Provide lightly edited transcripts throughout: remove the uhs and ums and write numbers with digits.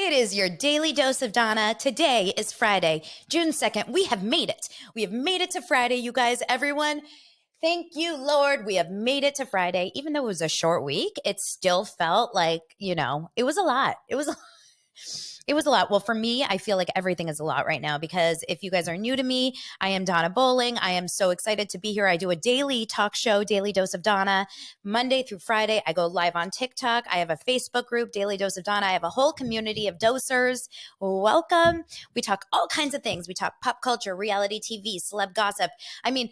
It is your daily dose of Donna. Today is Friday, June 2nd. We have made it. We have made it to Friday, you guys, everyone. Thank you, Lord. We have made it to Friday. Even though it was a short week, it still felt like, it was a lot. It was a lot. Well, for me, I feel like everything is a lot right now because if you guys are new to me, I am Donna Bowling. I am so excited to be here. I do a daily talk show, Daily Dose of Donna, Monday through Friday. I go live on TikTok. I have a Facebook group, Daily Dose of Donna. I have a whole community of dosers. Welcome. We talk all kinds of things. We talk pop culture, reality TV, celeb gossip. I mean,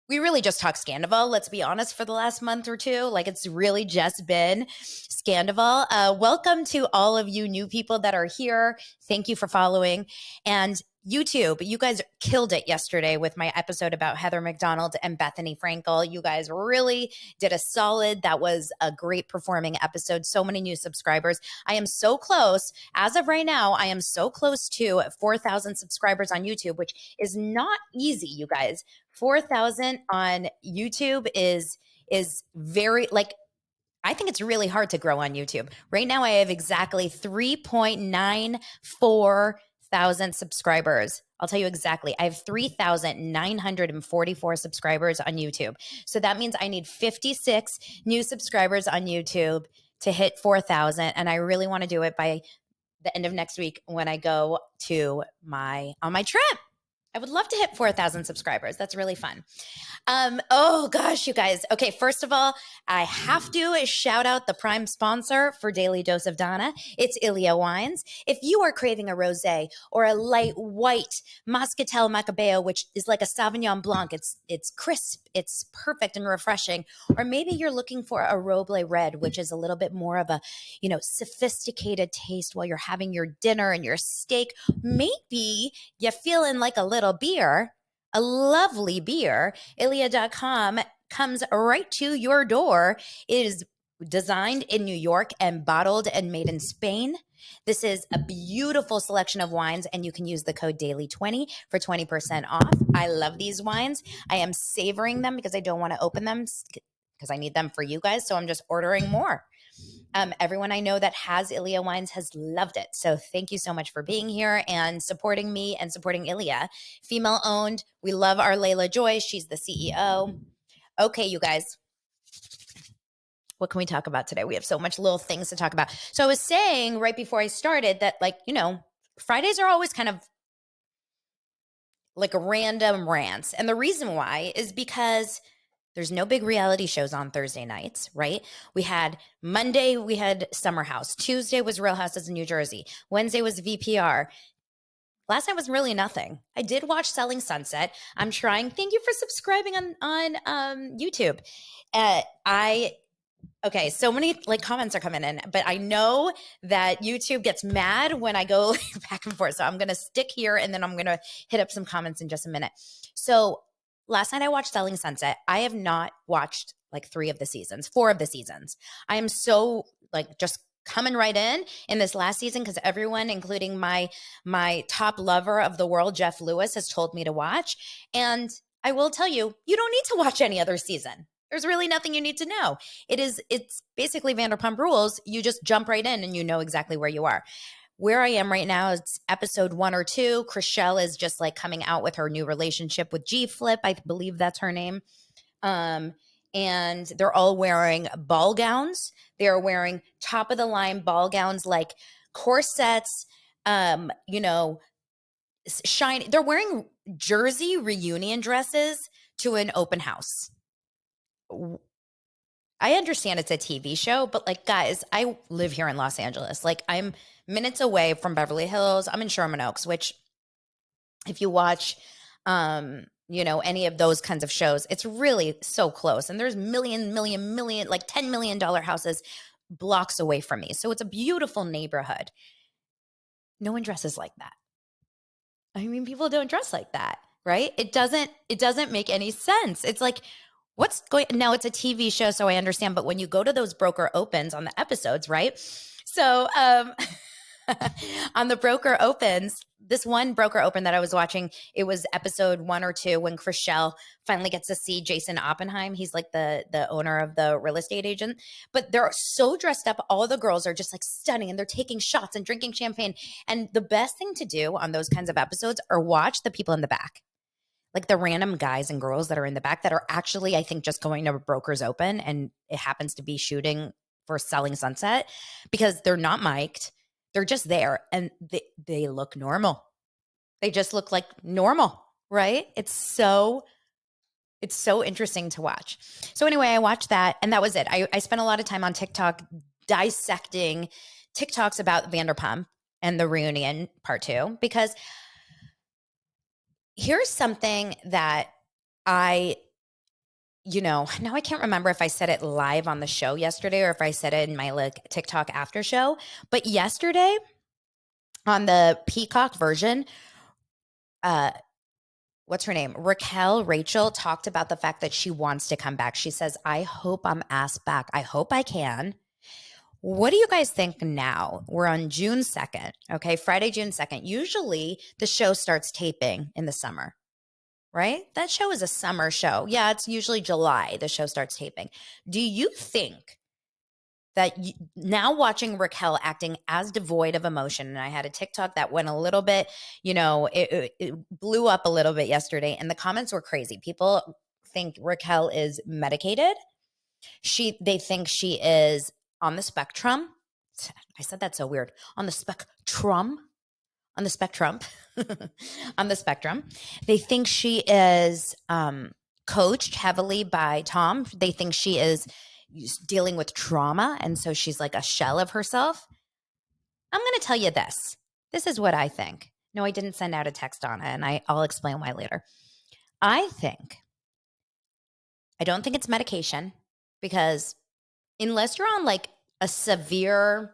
we really just talk Scandival, let's be honest, for the last month or two. Like it's really just been Scandival. Welcome to all of you new people that are here. Thank you for following. And YouTube, you guys killed it yesterday with my episode about Heather McDonald and Bethany Frankel. You guys really did a solid. That was a great performing episode. So many new subscribers. I am so close. As of right now, I am so close to 4,000 subscribers on YouTube, which is not easy, you guys. 4,000 on YouTube is very, like, I think it's really hard to grow on YouTube. Right now, I have exactly 3.94 thousand subscribers. I'll tell you exactly. I have 3,944 subscribers on YouTube. So that means I need 56 new subscribers on YouTube to hit 4,000. And I really want to do it by the end of next week when I go to on my trip. I would love to hit 4,000 subscribers. That's really fun. Oh gosh, you guys. Okay, first of all, I have to shout out the prime sponsor for Daily Dose of Donna. It's Ilia Wines. If you are craving a rosé or a light white Moscatel Macabeo, which is like a Sauvignon Blanc, it's crisp, it's perfect and refreshing. Or maybe you're looking for a Roble Red, which is a little bit more of a, sophisticated taste while you're having your dinner and your steak. Maybe you're feeling like a little beer. A lovely beer, Ilia.com, comes right to your door. It is designed in New York and bottled and made in Spain. This is a beautiful selection of wines, and you can use the code DAILY20 for 20% off. I love these wines. I am savoring them because I don't want to open them because I need them for you guys, so I'm just ordering more. Everyone I know that has Ilia Wines has loved it. So thank you so much for being here and supporting me and supporting Ilia. Female owned. We love our Layla Joy. She's the CEO. Okay, you guys. What can we talk about today? We have so much little things to talk about. So I was saying right before I started that, Fridays are always kind of like a random rants. And the reason why is because there's no big reality shows on Thursday nights, right? Monday, we had Summer House. Tuesday was Real Houses of New Jersey. Wednesday was VPR. Last night was really nothing. I did watch Selling Sunset. I'm trying. Thank you for subscribing on YouTube. Okay, so many comments are coming in, but I know that YouTube gets mad when I go back and forth. So I'm going to stick here and then I'm going to hit up some comments in just a minute. So last night I watched Selling Sunset. I have not watched 4 of the seasons. I am so just coming right in this last season because everyone, including my top lover of the world, Jeff Lewis, has told me to watch. And I will tell you, you don't need to watch any other season. There's really nothing you need to know. It's basically Vanderpump Rules. You just jump right in and you know exactly where you are. Where I am right now is episode 1 or 2. Chriselle is just coming out with her new relationship with G Flip. I believe that's her name. And they're all wearing ball gowns. They're wearing top of the line ball gowns, like corsets, shiny. They're wearing Jersey reunion dresses to an open house. I understand it's a TV show, but guys, I live here in Los Angeles. I'm minutes away from Beverly Hills. I'm in Sherman Oaks, which if you watch, any of those kinds of shows, it's really so close. And there's million, $10 million houses blocks away from me. So it's a beautiful neighborhood. No one dresses like that. I mean, people don't dress like that, right? It doesn't make any sense. It's what's going now? It's a TV show, so I understand. But when you go to those broker opens on the episodes, right? So On the Broker Opens, this one Broker Open that I was watching, it was episode 1 or 2 when Chriselle finally gets to see Jason Oppenheim. He's like the owner of the real estate agent. But they're so dressed up. All the girls are just like stunning and they're taking shots and drinking champagne. And the best thing to do on those kinds of episodes are watch the people in the back. Like the random guys and girls that are in the back that are actually, I think, just going to Brokers Open and it happens to be shooting for Selling Sunset because they're not mic'd. They're just there and they look normal. They just look like normal, right? It's so interesting to watch. So anyway, I watched that and that was it. I spent a lot of time on TikTok dissecting TikToks about Vanderpump and the reunion part 2 because here's something that now I can't remember if I said it live on the show yesterday or if I said it in my like TikTok after show, but yesterday on the Peacock version, what's her name? Raquel Rachel talked about the fact that she wants to come back. She says, I hope I'm asked back. I hope I can. What do you guys think now? We're on June 2nd, okay? Friday, June 2nd. Usually the show starts taping in the summer, right? That show is a summer show. Yeah, it's usually July the show starts taping. Do you think that now watching Raquel acting as devoid of emotion, and I had a TikTok that went a little bit, it blew up a little bit yesterday, and the comments were crazy. People think Raquel is medicated. They think she is on the spectrum. I said that so weird. On the spectrum. On the spectrum. On the spectrum. They think she is coached heavily by Tom. They think she is dealing with trauma, and so she's like a shell of herself. I'm going to tell you this. This is what I think. No, I didn't send out a text on it, and I'll explain why later. I don't think it's medication because unless you're on like a severe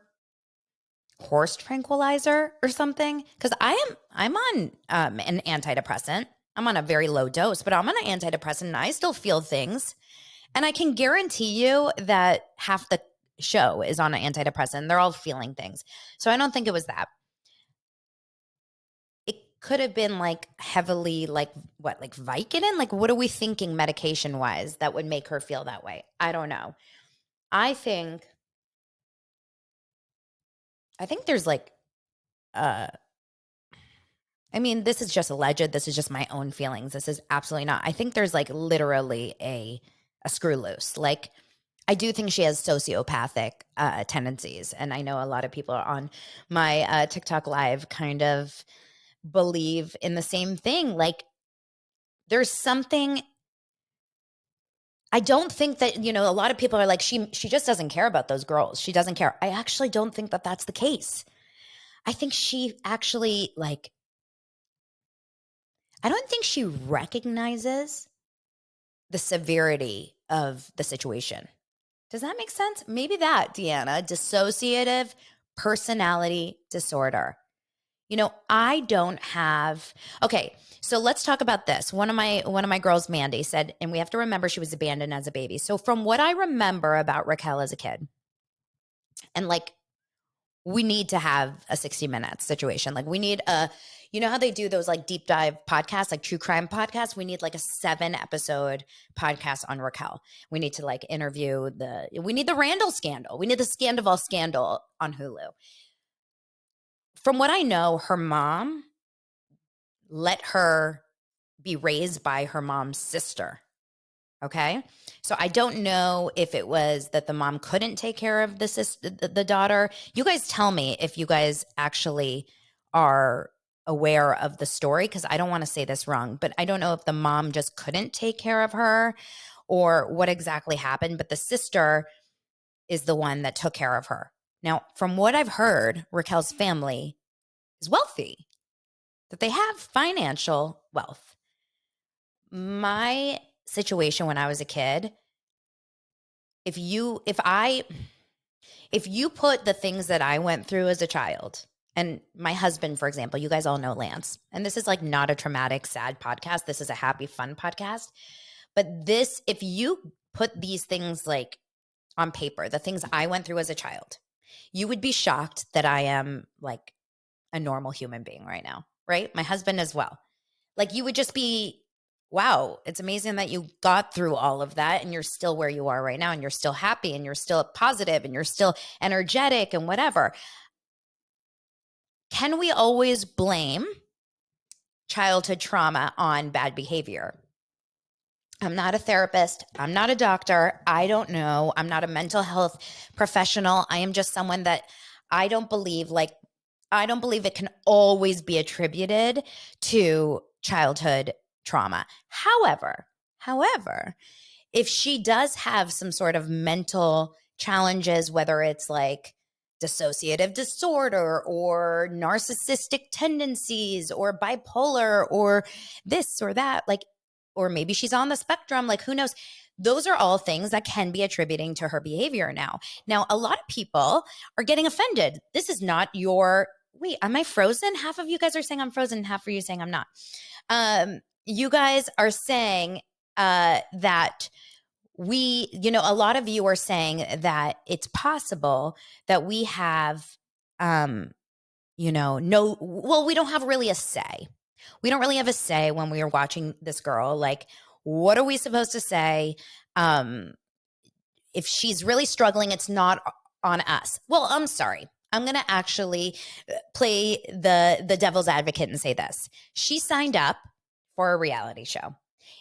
horse tranquilizer or something, because I'm on an antidepressant. I'm on a very low dose, but I'm on an antidepressant and I still feel things. And I can guarantee you that half the show is on an antidepressant. They're all feeling things. So I don't think it was that. It could have been like heavily like Vicodin? Like what are we thinking medication wise that would make her feel that way? I don't know. I think there's like this is just alleged. This is just my own feelings. This is absolutely not. I think there's like literally a screw loose. Like I do think she has sociopathic tendencies. And I know a lot of people on my TikTok live kind of believe in the same thing. Like there's something, I don't think that, a lot of people are like, she just doesn't care about those girls. She doesn't care. I actually don't think that that's the case. I think she actually I don't think she recognizes the severity of the situation. Does that make sense? Maybe that, Deanna, dissociative personality disorder. I don't have. Okay, so let's talk about this. One of my girls, Mandy, said, and we have to remember she was abandoned as a baby. So from what I remember about Raquel as a kid, and we need to have a 60-minute situation. Like we need how they do those like deep dive podcasts, like true crime podcasts? We need like a 7-episode podcast on Raquel. We need to like interview we need the Randall scandal. We need the Scandival scandal on Hulu. From what I know, her mom let her be raised by her mom's sister. Okay. So I don't know if it was that the mom couldn't take care of the daughter. You guys tell me if you guys actually are aware of the story, because I don't want to say this wrong, but I don't know if the mom just couldn't take care of her or what exactly happened, but the sister is the one that took care of her. Now, from what I've heard, Raquel's family is wealthy, that they have financial wealth. My situation when I was a kid, if you put the things that I went through as a child, and my husband, for example, you guys all know Lance, and this is like not a traumatic, sad podcast. This is a happy, fun podcast. But if you put these things like on paper, the things I went through as a child, You would be shocked that I am like a normal human being right now, right? My husband as well. Like you would just be, wow, it's amazing that you got through all of that and you're still where you are right now and you're still happy and you're still positive and you're still energetic and whatever. Can we always blame childhood trauma on bad behavior? I'm not a therapist. I'm not a doctor. I don't know. I'm not a mental health professional. I am just someone that I don't believe it can always be attributed to childhood trauma. However, if she does have some sort of mental challenges, whether it's like dissociative disorder or narcissistic tendencies or bipolar or this or that, like, or maybe she's on the spectrum, like who knows? Those are all things that can be attributing to her behavior now. Now, a lot of people are getting offended. This is not your, wait, am I frozen? Half of you guys are saying I'm frozen, half of you saying I'm not. You guys are saying that a lot of you are saying that it's possible that we have, we don't have really a say. We don't really have a say when we are watching this girl. Like, what are we supposed to say? If she's really struggling, it's not on us. Well, I'm sorry. I'm going to actually play the devil's advocate and say this. She signed up for a reality show.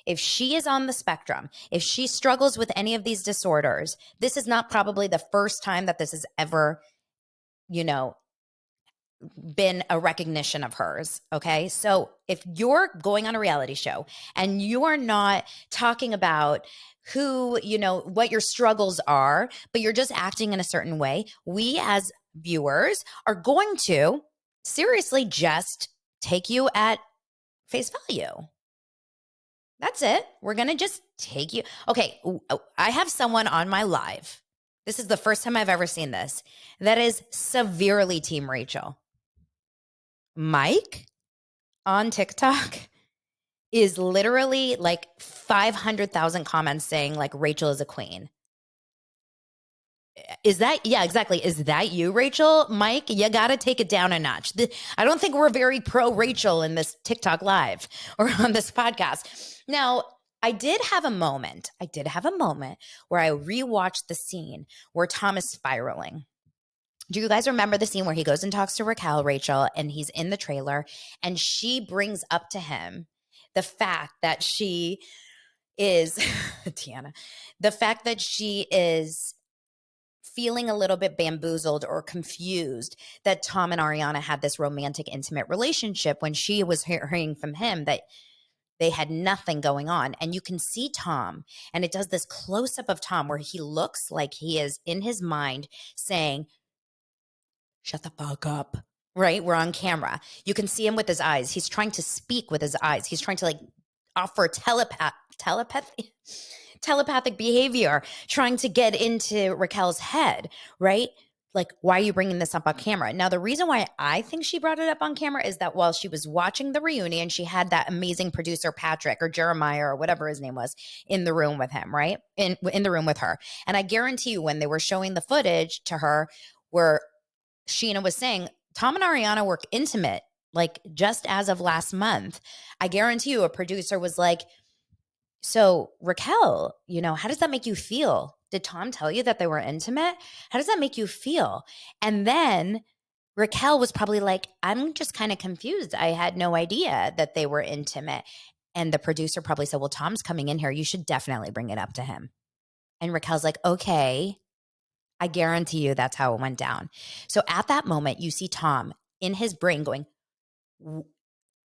If she is on the spectrum, if she struggles with any of these disorders, this is not probably the first time that this has ever, been a recognition of hers. Okay. So if you're going on a reality show and you're not talking about what your struggles are, but you're just acting in a certain way, we as viewers are going to seriously just take you at face value. That's it. We're going to just take you. Okay. I have someone on my live. This is the first time I've ever seen this. That is severely Team Rachel. Mike on TikTok is literally like 500,000 comments saying like Rachel is a queen. Yeah, exactly. Is that you, Rachel? Mike, you got to take it down a notch. I don't think we're very pro Rachel in this TikTok live or on this podcast. Now, I did have a moment where I rewatched the scene where Tom is spiraling. Do you guys remember the scene where he goes and talks to Raquel Rachel and he's in the trailer and she brings up to him the fact that she is, Tiana, the fact that she is feeling a little bit bamboozled or confused that Tom and Ariana had this romantic, intimate relationship when she was hearing from him that they had nothing going on. And you can see Tom, and it does this close up of Tom where he looks like he is in his mind saying, shut the fuck up, right? We're on camera. You can see him with his eyes. He's trying to speak with his eyes. He's trying to like offer telepathic behavior, trying to get into Raquel's head, right? Like, why are you bringing this up on camera? Now, the reason why I think she brought it up on camera is that while she was watching the reunion, she had that amazing producer, Patrick or Jeremiah or whatever his name was, in the room with him, right? In the room with her. And I guarantee you when they were showing the footage to her where Sheena was saying, Tom and Ariana were intimate, like just as of last month. I guarantee you a producer was like, so Raquel, how does that make you feel? Did Tom tell you that they were intimate? How does that make you feel? And then Raquel was probably like, I'm just kind of confused. I had no idea that they were intimate. And the producer probably said, well, Tom's coming in here. You should definitely bring it up to him. And Raquel's like, okay. I guarantee you that's how it went down. So at that moment, you see Tom in his brain going,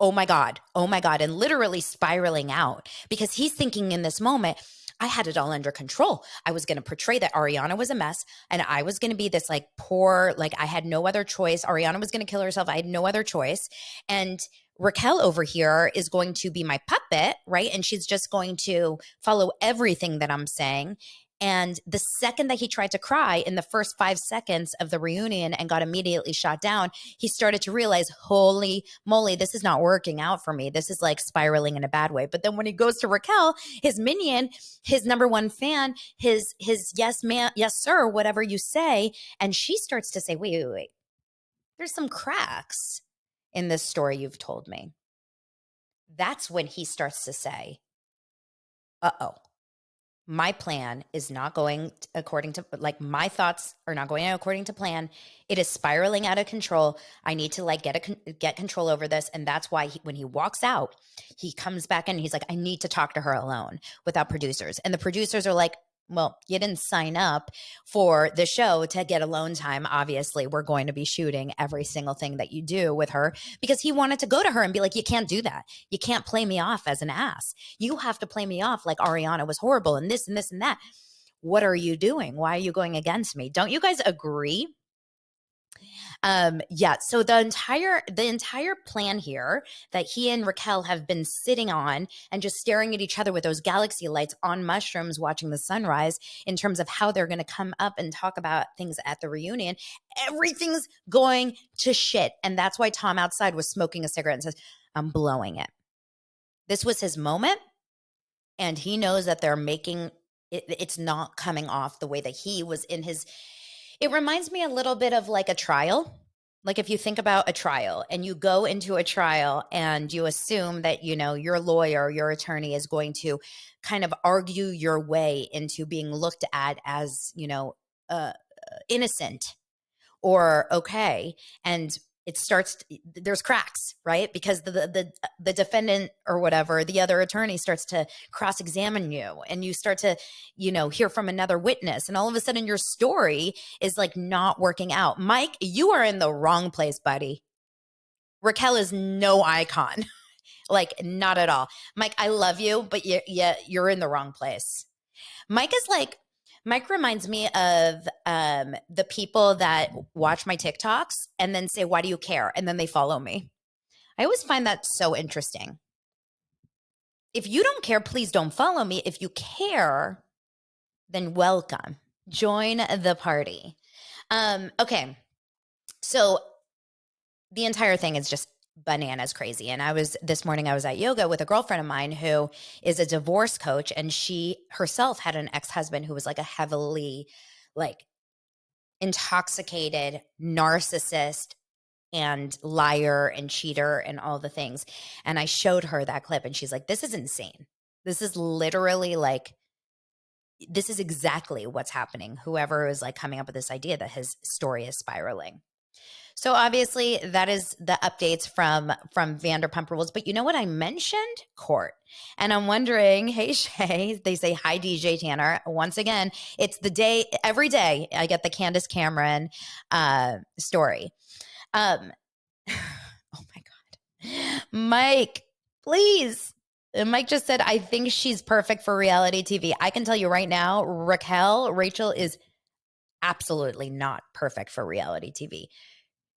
oh my God, and literally spiraling out because he's thinking in this moment, I had it all under control. I was going to portray that Ariana was a mess and I was going to be this like poor, like I had no other choice. Ariana was going to kill herself. I had no other choice. And Raquel over here is going to be my puppet, right? And she's just going to follow everything that I'm saying. And the second that he tried to cry in the first 5 seconds of the reunion and got immediately shot down, he started to realize, holy moly, this is not working out for me. This is like spiraling in a bad way. But then when he goes to Raquel, his minion, his number one fan, his yes man, yes sir, whatever you say, and she starts to say, wait. There's some cracks in this story you've told me. That's when he starts to say, uh-oh, my plan is not going according to, like, my thoughts are not going according to plan. It is spiraling out of control. I need to like get control over this. And that's why when he walks out, he comes back in and he's like, I need to talk to her alone without producers. And the producers are like, well, you didn't sign up for the show to get alone time. Obviously, we're going to be shooting every single thing that you do with her, because he wanted to go to her and be like, you can't do that. You can't play me off as an ass. You have to play me off like Ariana was horrible and this and this and that. What are you doing? Why are you going against me? Don't you guys agree? Yeah. So the entire plan here that he and Raquel have been sitting on and just staring at each other with those galaxy lights on mushrooms, watching the sunrise, in terms of how they're going to come up and talk about things at the reunion, everything's going to shit. And that's why Tom outside was smoking a cigarette and says, I'm blowing it. This was his moment. And he knows that they're making it's not coming off the way that he was in his. It reminds me a little bit of like a trial. Like if you think about a trial and you go into a trial and you assume that, you know, your lawyer, your attorney is going to kind of argue your way into being looked at as, you know, innocent or okay. And it starts, there's cracks, right? Because the defendant or whatever, the other attorney starts to cross-examine you and you start to, you know, hear from another witness. And all of a sudden your story is like not working out. Mike, you are in the wrong place, buddy. Raquel is no icon. Like not at all. Mike, I love you, but you're in the wrong place. Mike reminds me of the people that watch my TikToks and then say, why do you care? And then they follow me. I always find that so interesting. If you don't care, please don't follow me. If you care, then welcome. Join the party. Okay. So the entire thing is just bananas crazy. And this morning I was at yoga with a girlfriend of mine who is a divorce coach, and she herself had an ex-husband who was like a heavily like intoxicated narcissist and liar and cheater and all the things. And I showed her that clip and she's like, this is insane. This is literally like, this is exactly what's happening. Whoever is like coming up with this idea that his story is spiraling. So obviously that is the updates from Vanderpump Rules. But you know what I mentioned? Court. And I'm wondering, hey, Shay, they say, hi, DJ Tanner. Once again, it's the day, every day I get the Candace Cameron story. Oh my God. Mike, please. And Mike just said, I think she's perfect for reality TV. I can tell you right now, Raquel Rachel is absolutely not perfect for reality TV.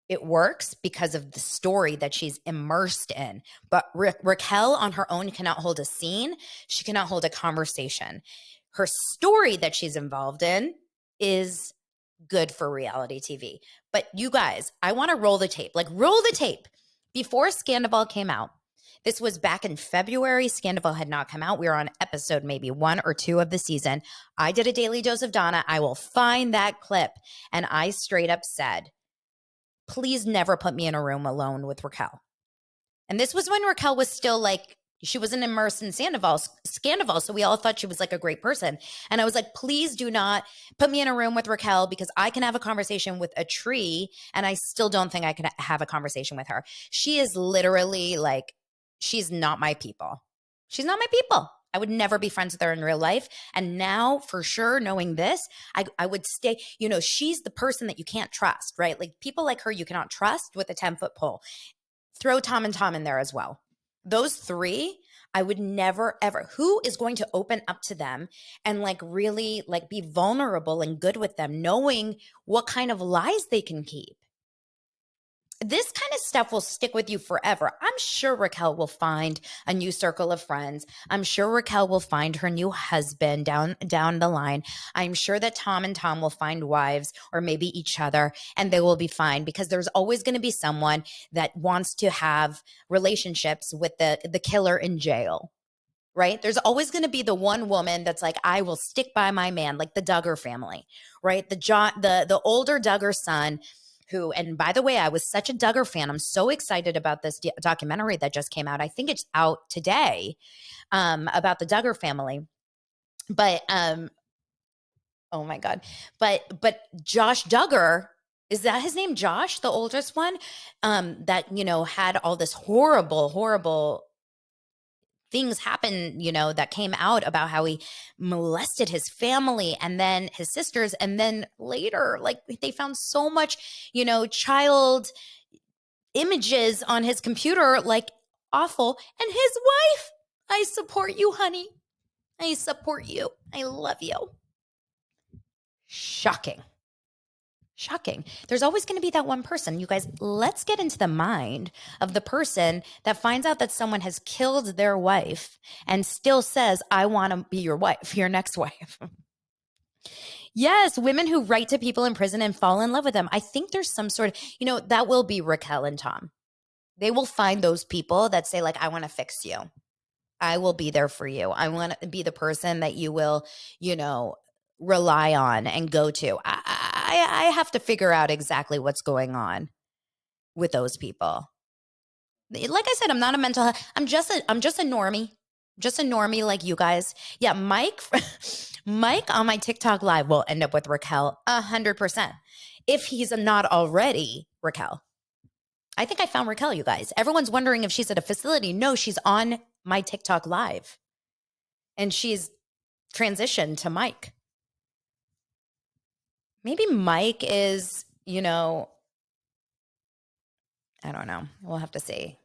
It works because of the story that she's immersed in. But Raquel on her own cannot hold a scene. She cannot hold a conversation. Her story that she's involved in is good for reality TV. But you guys, I want to roll the tape. Like roll the tape. Before Scandival came out, this was back in February. Scandival had not come out. We were on episode maybe 1 or 2 of the season. I did a daily dose of Donna. I will find that clip. And I straight up said, please never put me in a room alone with Raquel. And this was when Raquel was still like, she wasn't immersed in Scandival. So we all thought she was like a great person. And I was like, please do not put me in a room with Raquel, because I can have a conversation with a tree and I still don't think I can have a conversation with her. She is literally like, she's not my people. She's not my people. I would never be friends with her in real life. And now for sure, knowing this, I would stay, you know, she's the person that you can't trust, right? Like people like her, you cannot trust with a 10-foot pole. Throw Tom and Tom in there as well. Those 3, I would never, ever. Who is going to open up to them and like really like be vulnerable and good with them, knowing what kind of lies they can keep? this kind of stuff will stick with you forever. I'm sure Raquel will find a new circle of friends. I'm sure Raquel will find her new husband down the line. I'm sure that Tom and Tom will find wives or maybe each other, and they will be fine, because there's always going to be someone that wants to have relationships with the killer in jail. Right? There's always going to be the one woman that's like, I will stick by my man, like the Duggar family, right? The older Duggar son, who, and by the way, I was such a Duggar fan. I'm so excited about this documentary that just came out. I think it's out today, about the Duggar family. But oh my God. But Josh Duggar, is that his name? Josh, the oldest one, that, had all this horrible things happen, that came out about how he molested his family and then his sisters. And then later, like, they found so much, child images on his computer, like, awful. And his wife, I support you, honey. I support you. I love you. Shocking. There's always going to be that one person. You guys, let's get into the mind of the person that finds out that someone has killed their wife and still says, I want to be your wife, your next wife. Yes, women who write to people in prison and fall in love with them. I think there's some sort of, that will be Raquel and Tom. They will find those people that say, like, I want to fix you. I will be there for you. I want to be the person that you will, rely on and go to. I have to figure out exactly what's going on with those people. Like I said, I'm not a mental health. I'm just a normie. Just a normie like you guys. Yeah, Mike on my TikTok live will end up with Raquel 100%. If he's not already Raquel. I think I found Raquel, you guys. Everyone's wondering if she's at a facility. No, she's on my TikTok live. And she's transitioned to Mike. Maybe Mike is, I don't know. We'll have to see.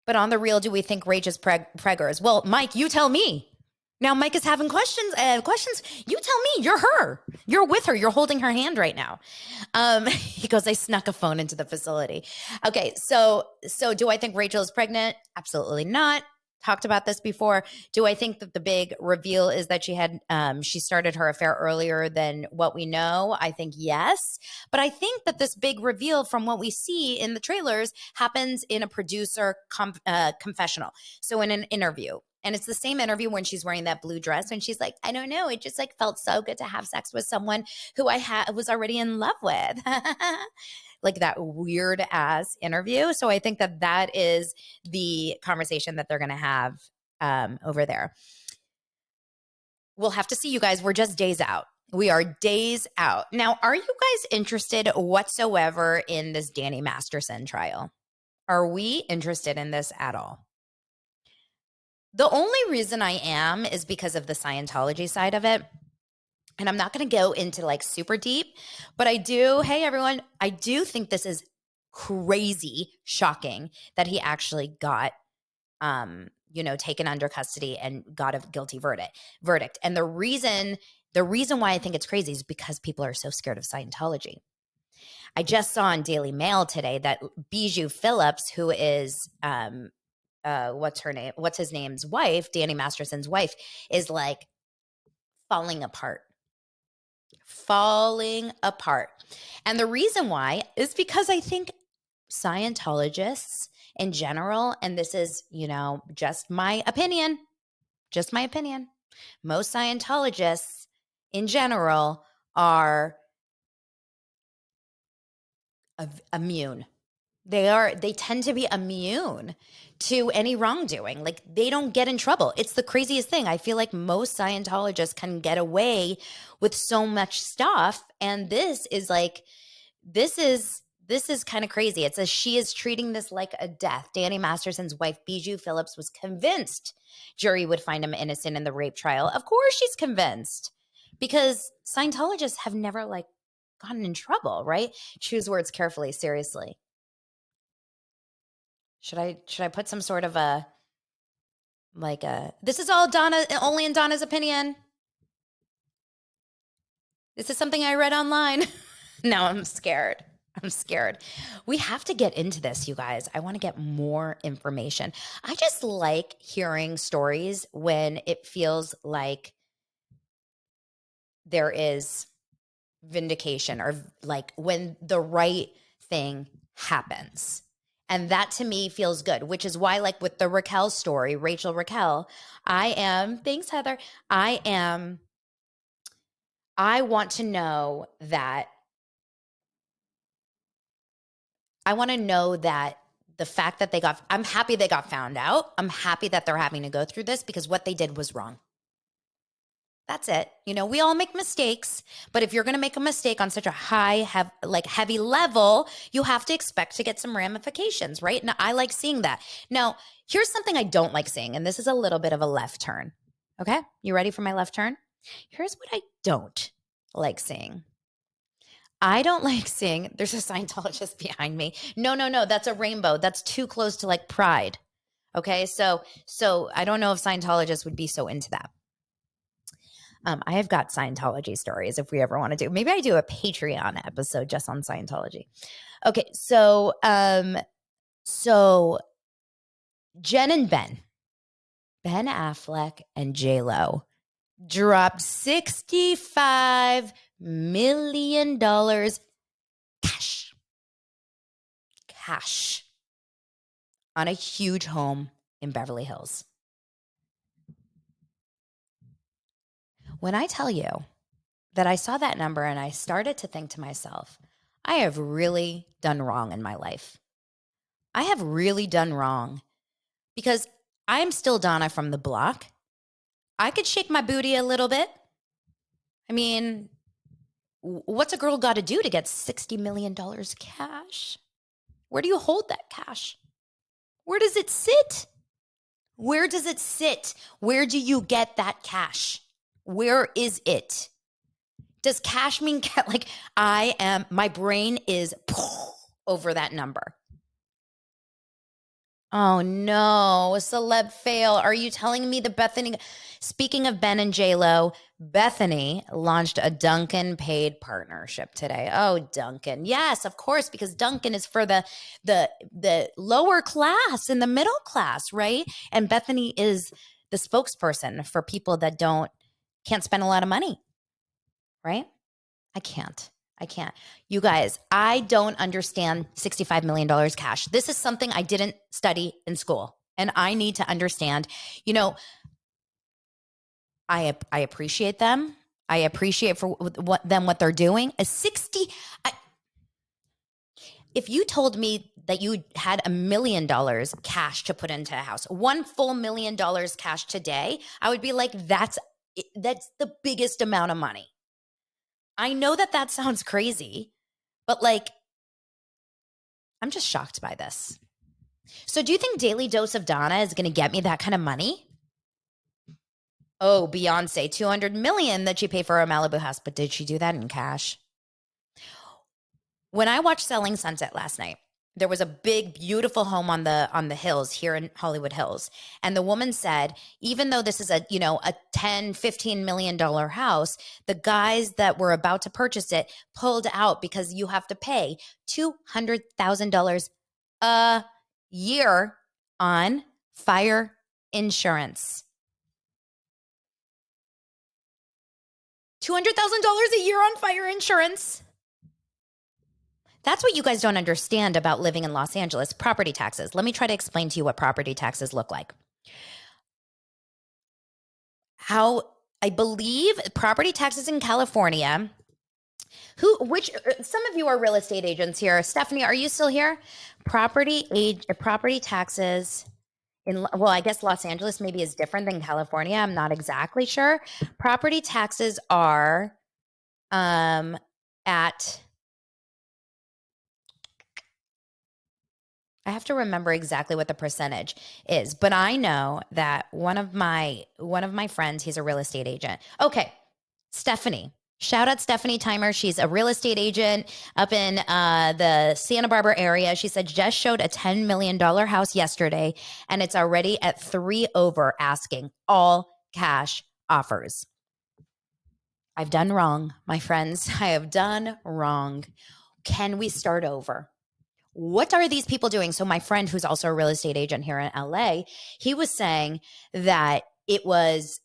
But on the real, do we think Rach is preggers? Well, Mike, you tell me. Now Mike is having questions. You tell me. You're her. You're with her. You're holding her hand right now. He goes, I snuck a phone into the facility. Okay, so do I think Rachel is pregnant? Absolutely not. Talked about this before. Do I think that the big reveal is that she started her affair earlier than what we know? I think yes. But I think that this big reveal from what we see in the trailers happens in a producer confessional. So in an interview. And it's the same interview when she's wearing that blue dress and she's like, I don't know. It just like felt so good to have sex with someone who I was already in love with. Like that weird ass interview. So I think that is the conversation that they're going to have over there. We'll have to see, you guys. We're just days out. We are days out. Now, are you guys interested whatsoever in this Danny Masterson trial? Are we interested in this at all? The only reason I am is because of the Scientology side of it. And I'm not going to go into like super deep, but hey everyone, I do think this is crazy shocking that he actually got, taken under custody and got a guilty verdict. And the reason why I think it's crazy is because people are so scared of Scientology. I just saw in Daily Mail today that Bijou Phillips, who is, what's his name's wife, Danny Masterson's wife, is like falling apart. And the reason why is because I think Scientologists in general, and this is, just my opinion, most Scientologists in general are immune. They tend to be immune to any wrongdoing. Like they don't get in trouble. It's the craziest thing. I feel like most Scientologists can get away with so much stuff. And this is kind of crazy. It says she is treating this like a death. Danny Masterson's wife, Bijou Phillips, was convinced jury would find him innocent in the rape trial. Of course she's convinced, because Scientologists have never gotten in trouble, right? Choose words carefully, seriously. Should I put some sort of this is all only in Donna's opinion. This is something I read online. Now I'm scared. I'm scared. We have to get into this, you guys. I want to get more information. I just like hearing stories when it feels like there is vindication, or like when the right thing happens. And that to me feels good, which is why, like with the Raquel story, Rachel Raquel, thanks, Heather. I want to know that, the fact that I'm happy they got found out. I'm happy that they're having to go through this because what they did was wrong. That's it. We all make mistakes, but if you're going to make a mistake on such a heavy level, you have to expect to get some ramifications, right? And I like seeing that. Now, here's something I don't like seeing, and this is a little bit of a left turn. Okay? You ready for my left turn? Here's what I don't like seeing. I don't like seeing, there's a Scientologist behind me. No, that's a rainbow. That's too close to like pride. Okay? So I don't know if Scientologists would be so into that. I have got Scientology stories if we ever want to do. Maybe I do a Patreon episode just on Scientology. Okay, so Jen and Ben Affleck and J-Lo dropped $65 million cash on a huge home in Beverly Hills. When I tell you that I saw that number and I started to think to myself, I have really done wrong in my life. I have really done wrong because I'm still Donna from the block. I could shake my booty a little bit. I mean, what's a girl got to do to get $60 million cash? Where do you hold that cash? Where does it sit? Where does it sit? Where do you get that cash? Where is it? Does cash mean like my brain is over that number? Oh no, a celeb fail. Are you telling me speaking of Ben and J-Lo, Bethany launched a Dunkin' paid partnership today. Oh, Dunkin'. Yes, of course, because Dunkin' is for the lower class and the middle class, right? And Bethany is the spokesperson for people that can't spend a lot of money, right? I can't. You guys, I don't understand $65 million cash. This is something I didn't study in school, and I need to understand. I appreciate them. I appreciate for what they're doing. If you told me that you had $1 million cash to put into a house, $1 full $1 million cash today, I would be like, that's the biggest amount of money. I know that sounds crazy, but like, I'm just shocked by this. So do you think Daily Dose of Donna is going to get me that kind of money? Oh, Beyonce, $200 million that she paid for a Malibu house, but did she do that in cash? When I watched Selling Sunset last night, there was a big, beautiful home on the hills here in Hollywood Hills. And the woman said, even though this is a 10, $15 million house, the guys that were about to purchase it pulled out because you have to pay $200,000 a year on fire insurance. $200,000 a year on fire insurance. That's what you guys don't understand about living in Los Angeles. Property taxes. Let me try to explain to you what property taxes look like. How I believe property taxes in California, some of you are real estate agents here. Stephanie, are you still here? Property taxes I guess Los Angeles maybe is different than California. I'm not exactly sure. Property taxes are at, I have to remember exactly what the percentage is, but I know that one of my friends, he's a real estate agent. Okay, Stephanie. Shout out Stephanie Timer. She's a real estate agent up in the Santa Barbara area. She said just showed a $10 million house yesterday, and it's already at 3 over asking, all cash offers. I've done wrong, my friends. I have done wrong. Can we start over? What are these people doing? So my friend, who's also a real estate agent here in LA, he was saying that he was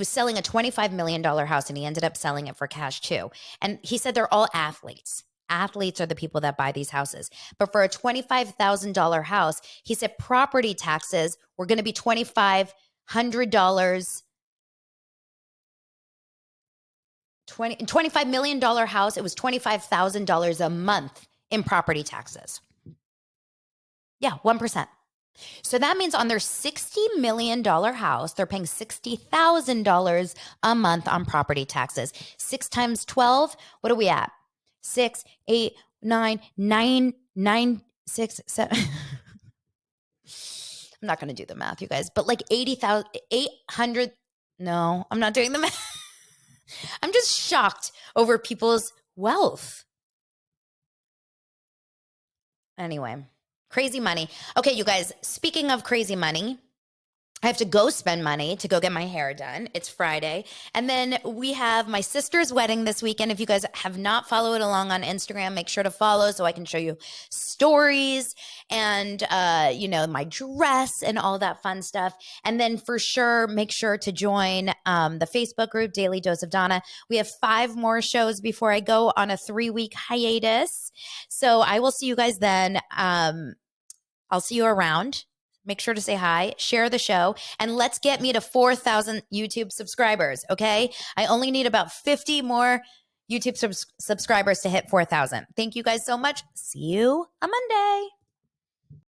selling a $25 million house and he ended up selling it for cash too. And he said they're all athletes. Athletes are the people that buy these houses. But for a $25,000 house, he said property taxes were going to be $2,500. $25 million house, it was $25,000 a month in property taxes. Yeah, 1%. So that means on their $60 million house, they're paying $60,000 a month on property taxes. 6 times 12, what are we at? 6, 8, 9, 9, 9, 6, 7. I'm not going to do the math, you guys, but like 80,000, 800. No, I'm not doing the math. I'm just shocked over people's wealth. Anyway, crazy money. Okay, you guys, speaking of crazy money, I have to go spend money to go get my hair done. It's Friday. And then we have my sister's wedding this weekend. If you guys have not followed along on Instagram, make sure to follow so I can show you stories and, my dress and all that fun stuff. And then for sure, make sure to join the Facebook group, Daily Dose of Donna. We have 5 more shows before I go on a 3-week hiatus. So I will see you guys then. I'll see you around. Make sure to say hi, share the show, and let's get me to 4,000 YouTube subscribers, okay? I only need about 50 more YouTube subscribers to hit 4,000. Thank you guys so much. See you on Monday.